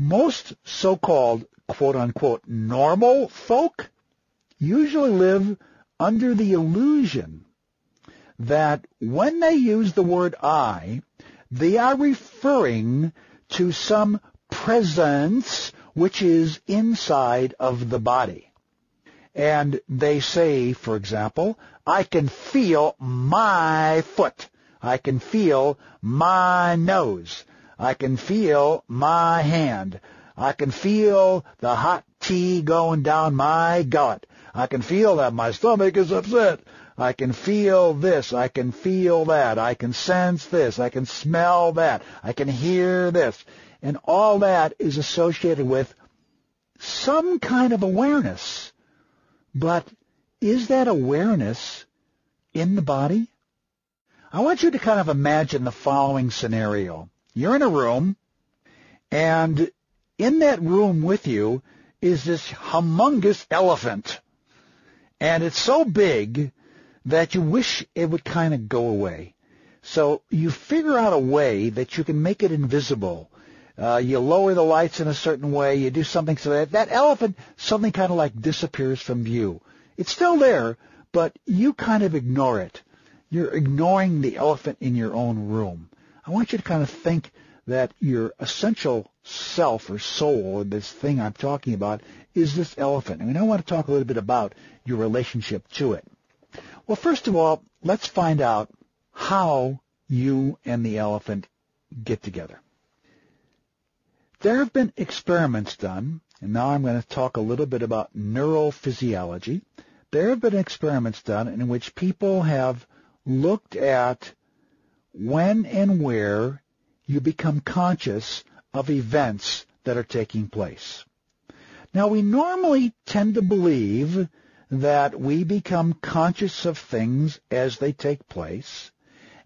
Most so-called, quote-unquote, normal folk usually live under the illusion that when they use the word I, they are referring to some presence which is inside of the body. And they say, for example, I can feel my foot. I can feel my nose. I can feel my hand. I can feel the hot tea going down my gut. I can feel that my stomach is upset. I can feel this. I can feel that. I can sense this. I can smell that. I can hear this. And all that is associated with some kind of awareness. But is that awareness in the body? I want you to kind of imagine the following scenario. You're in a room, and in that room with you is this humongous elephant. And it's so big that you wish it would kind of go away. So you figure out a way that you can make it invisible. You lower the lights in a certain way. You do something so that that elephant suddenly kind of like disappears from view. It's still there, but you kind of ignore it. You're ignoring the elephant in your own room. I want you to kind of think that your essential self or soul, or this thing I'm talking about, is this elephant. And I want to talk a little bit about your relationship to it. Well, first of all, let's find out how you and the elephant get together. There have been experiments done, and now I'm going to talk a little bit about neurophysiology. There have been experiments done in which people have looked at when and where you become conscious of events that are taking place. Now, we normally tend to believe that we become conscious of things as they take place,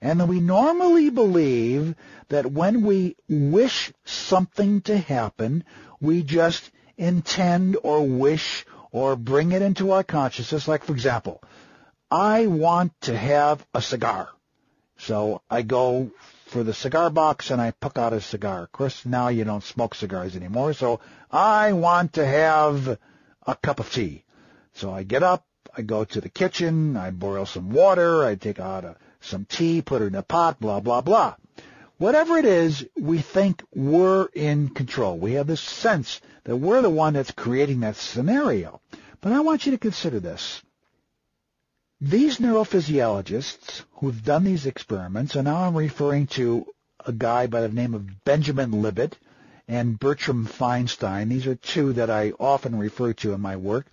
and that we normally believe that when we wish something to happen, we just intend or wish or bring it into our consciousness. Like, for example, I want to have a cigar. So I go for the cigar box and I pick out a cigar. Of course, now you don't smoke cigars anymore, so I want to have a cup of tea. So I get up, I go to the kitchen, I boil some water, I take out some tea, put it in a pot, blah, blah, blah. Whatever it is, we think we're in control. We have this sense that we're the one that's creating that scenario. But I want you to consider this. These neurophysiologists who've done these experiments, and now I'm referring to a guy by the name of Benjamin Libet and Bertram Feinstein. These are two that I often refer to in my work,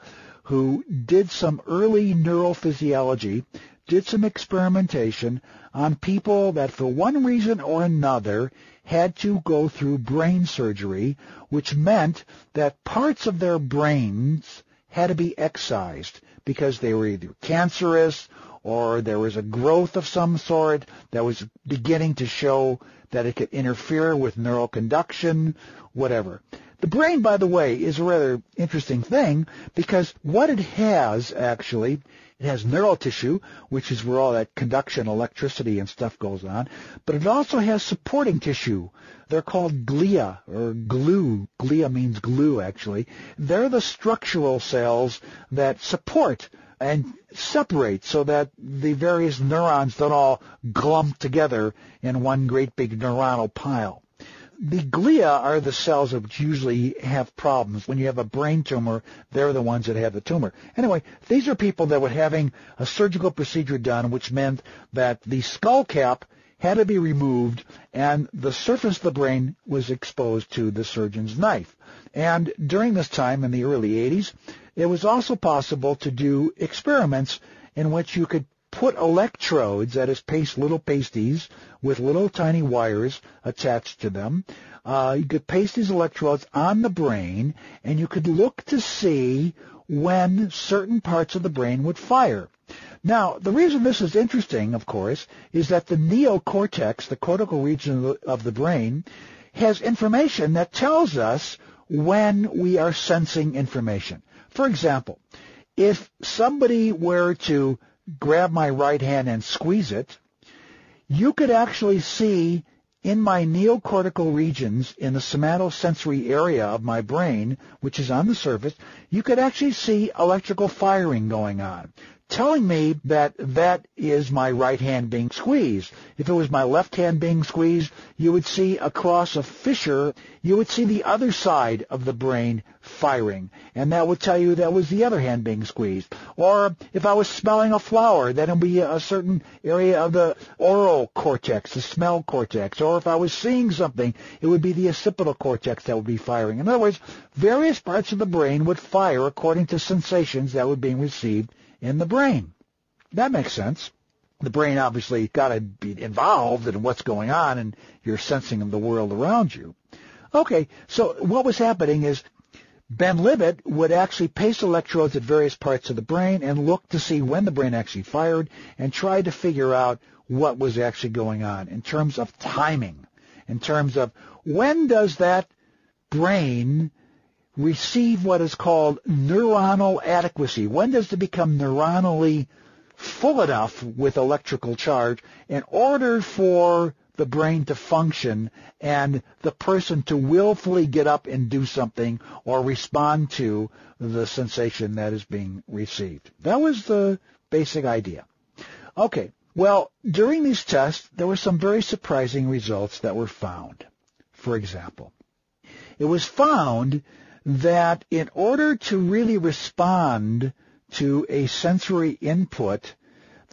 who did some early neurophysiology, did some experimentation on people that for one reason or another had to go through brain surgery, which meant that parts of their brains had to be excised because they were either cancerous or there was a growth of some sort that was beginning to show that it could interfere with neural conduction, whatever. The brain, by the way, is a rather interesting thing because what it has, actually, it has neural tissue, which is where all that conduction, electricity, and stuff goes on, but it also has supporting tissue. They're called glia, or glue. Glia means glue, actually. They're the structural cells that support and separate so that the various neurons don't all glump together in one great big neuronal pile. The glia are the cells that usually have problems. When you have a brain tumor, they're the ones that have the tumor. Anyway, these are people that were having a surgical procedure done, which meant that the skull cap had to be removed and the surface of the brain was exposed to the surgeon's knife. And during this time, in the early 80s, it was also possible to do experiments in which you could put electrodes, that is, paste little pasties with little tiny wires attached to them. You could paste these electrodes on the brain, and you could look to see when certain parts of the brain would fire. Now, the reason this is interesting, of course, is that the neocortex, the cortical region of the brain, has information that tells us when we are sensing information. For example, if somebody were to grab my right hand and squeeze it, you could actually see in my neocortical regions in the somatosensory area of my brain, which is on the surface, you could actually see electrical firing going on, telling me that that is my right hand being squeezed. If it was my left hand being squeezed, you would see across a fissure, you would see the other side of the brain firing, and that would tell you that was the other hand being squeezed. Or if I was smelling a flower, then it would be a certain area of the oral cortex, the smell cortex. Or if I was seeing something, it would be the occipital cortex that would be firing. In other words, various parts of the brain would fire according to sensations that were being received in the brain. That makes sense. The brain obviously got to be involved in what's going on and your sensing of the world around you. Okay, so what was happening is Ben Libet would actually paste electrodes at various parts of the brain and look to see when the brain actually fired and try to figure out what was actually going on in terms of timing, in terms of when does that brain receive what is called neuronal adequacy. When does it become neuronally full enough with electrical charge in order for the brain to function and the person to willfully get up and do something or respond to the sensation that is being received? That was the basic idea. Okay, well, during these tests, there were some very surprising results that were found. For example, it was found that in order to really respond to a sensory input,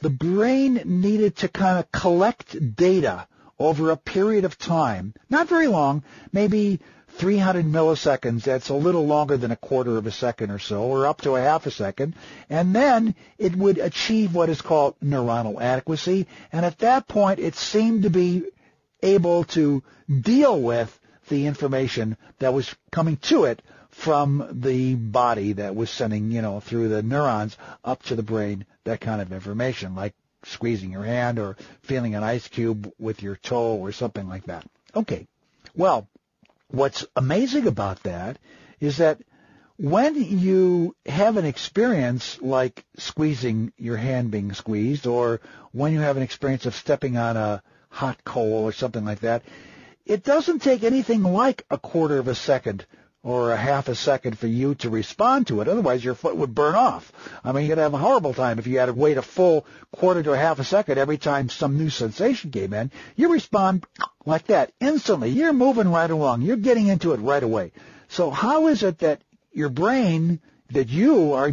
the brain needed to kind of collect data over a period of time, not very long, maybe 300 milliseconds. That's a little longer than a quarter of a second or so, or up to a half a second, and then it would achieve what is called neuronal adequacy, and at that point it seemed to be able to deal with the information that was coming to it from the body that was sending, through the neurons up to the brain, that kind of information, like squeezing your hand or feeling an ice cube with your toe or something like that. Okay, well, what's amazing about that is that when you have an experience like squeezing your hand being squeezed, or when you have an experience of stepping on a hot coal or something like that, it doesn't take anything like a quarter of a second or a half a second for you to respond to it. Otherwise, your foot would burn off. I mean, you'd have a horrible time if you had to wait a full quarter to a half a second every time some new sensation came in. You respond like that instantly. You're moving right along. You're getting into it right away. So how is it that your brain, that you are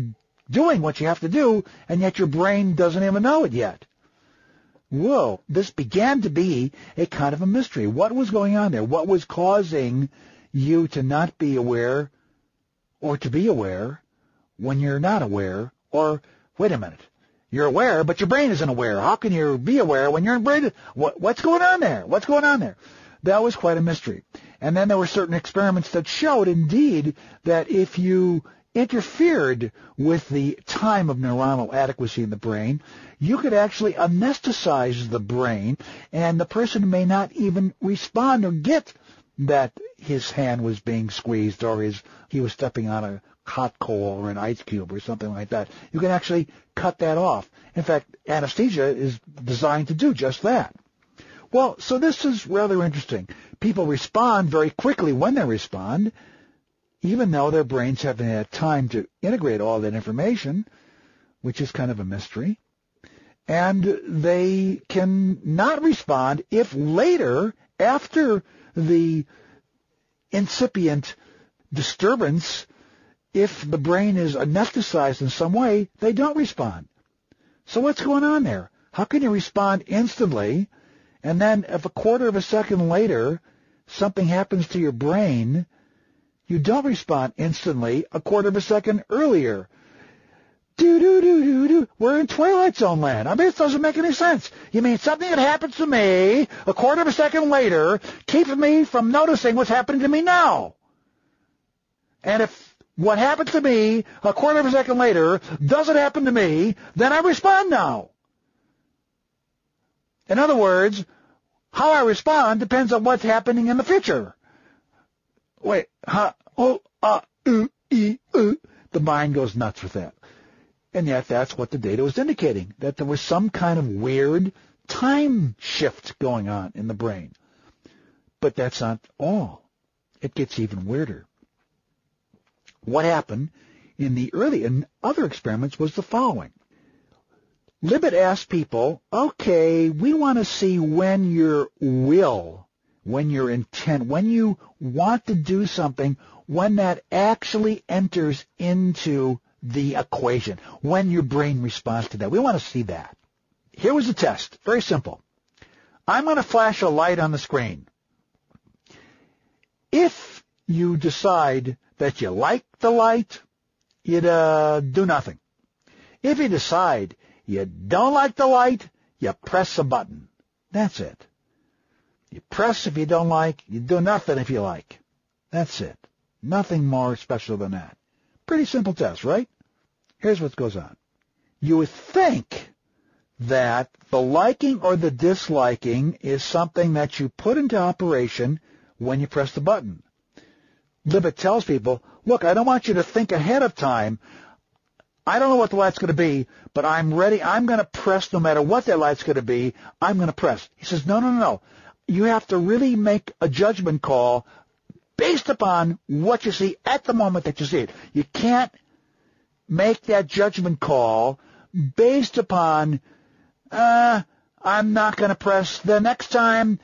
doing what you have to do, and yet your brain doesn't even know it yet? Whoa, this began to be a kind of a mystery. What was going on there? What was causing you to not be aware, or to be aware when you're not aware? Or, wait a minute, you're aware, but your brain isn't aware. How can you be aware when you're in brain? What's going on there? What's going on there? That was quite a mystery. And then there were certain experiments that showed, indeed, that if you interfered with the time of neuronal adequacy in the brain, you could actually anesthetize the brain, and the person may not even respond or get that his hand was being squeezed, or he was stepping on a hot coal or an ice cube or something like that. You can actually cut that off. In fact, anesthesia is designed to do just that. Well, so this is rather interesting. People respond very quickly when they respond, even though their brains haven't had time to integrate all that information, which is kind of a mystery. And they can not respond if later, after the incipient disturbance, if the brain is anesthetized in some way, they don't respond. So what's going on there? How can you respond instantly, and then if a quarter of a second later something happens to your brain, you don't respond instantly a quarter of a second earlier? We're in Twilight Zone land. I mean, it doesn't make any sense. You mean something that happens to me a quarter of a second later keeps me from noticing what's happening to me now? And if what happened to me a quarter of a second later doesn't happen to me, then I respond now. In other words, how I respond depends on what's happening in the future. Wait, the mind goes nuts with that. And yet that's what the data was indicating, that there was some kind of weird time shift going on in the brain. But that's not all. It gets even weirder. What happened in other experiments was the following. Libet asked people, okay, we want to see when your will, when your intent, when you want to do something, when that actually enters into the equation, when your brain responds to that. We want to see that. Here was the test. Very simple. I'm going to flash a light on the screen. If you decide that you like the light, you'd do nothing. If you decide you don't like the light, you press a button. That's it. You press if you don't like, you do nothing if you like. That's it. Nothing more special than that. Pretty simple test, right? Here's what goes on. You would think that the liking or the disliking is something that you put into operation when you press the button. Libet tells people, look, I don't want you to think ahead of time. I don't know what the light's going to be, but I'm ready. I'm going to press no matter what that light's going to be. I'm going to press. He says, no. You have to really make a judgment call based upon what you see at the moment that you see it. You can't make that judgment call based upon, I'm not going to press the next time.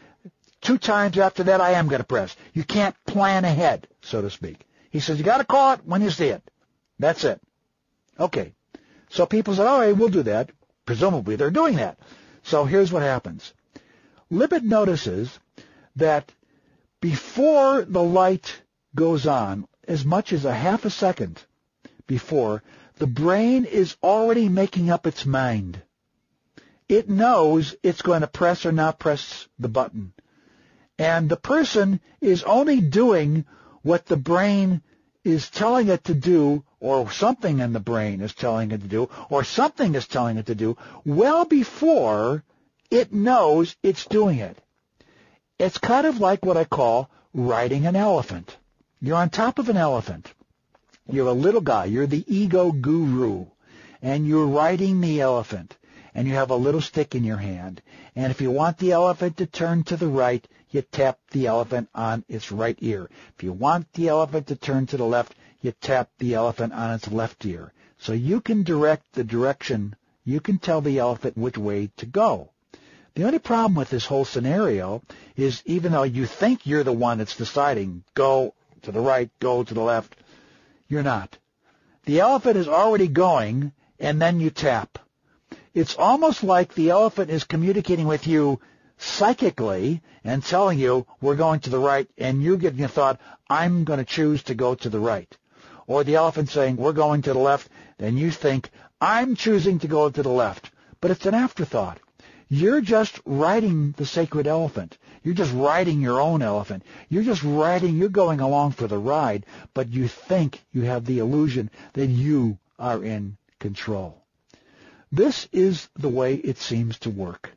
2 times after that, I am going to press. You can't plan ahead, so to speak. He says, you got to call it when you see it. That's it. Okay. So people said, all right, we'll do that. Presumably they're doing that. So here's what happens. Libet notices that before the light goes on, as much as a half a second before, the brain is already making up its mind. It knows it's going to press or not press the button. And the person is only doing what the brain is telling it to do, or something in the brain is telling it to do, or something is telling it to do, well before it knows it's doing it. It's kind of like what I call riding an elephant. You're on top of an elephant. You're a little guy. You're the ego guru. And you're riding the elephant. And you have a little stick in your hand. And if you want the elephant to turn to the right, you tap the elephant on its right ear. If you want the elephant to turn to the left, you tap the elephant on its left ear. So you can direct the direction. You can tell the elephant which way to go. The only problem with this whole scenario is even though you think you're the one that's deciding, go to the right, go to the left, you're not. The elephant is already going, and then you tap. It's almost like the elephant is communicating with you psychically and telling you, we're going to the right, and you're getting a thought, I'm going to choose to go to the right. Or the elephant saying, we're going to the left, and you think, I'm choosing to go to the left. But it's an afterthought. You're just riding the sacred elephant. You're just riding your own elephant. You're going along for the ride, but you think you have the illusion that you are in control. This is the way it seems to work.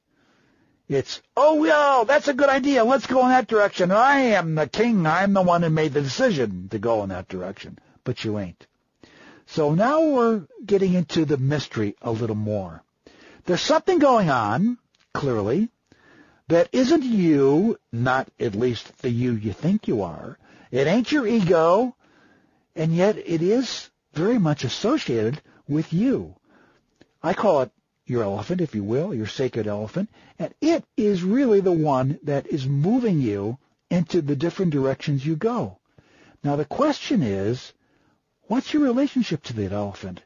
It's, that's a good idea. Let's go in that direction. I am the king. I'm the one who made the decision to go in that direction. But you ain't. So now we're getting into the mystery a little more. There's something going on, clearly, that isn't you, not at least the you think you are. It ain't your ego, and yet it is very much associated with you. I call it your elephant, if you will, your sacred elephant, and it is really the one that is moving you into the different directions you go. Now the question is, what's your relationship to that elephant?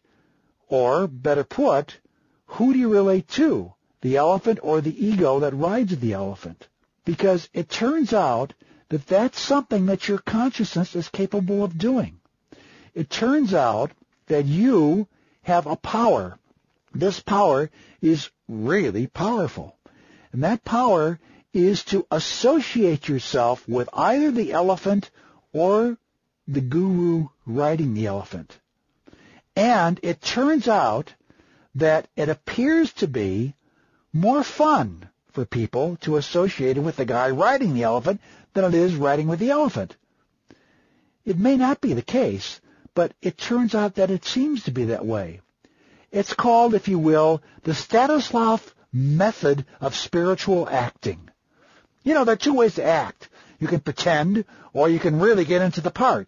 Or, better put, who do you relate to, the elephant or the ego that rides the elephant? Because it turns out that that's something that your consciousness is capable of doing. It turns out that you have a power. This power is really powerful. And that power is to associate yourself with either the elephant or the guru riding the elephant. And it turns out that it appears to be more fun for people to associate with the guy riding the elephant than it is riding with the elephant. It may not be the case, but it turns out that it seems to be that way. It's called, if you will, the Stanislav method of spiritual acting. You know, there are 2 ways to act. You can pretend, or you can really get into the part.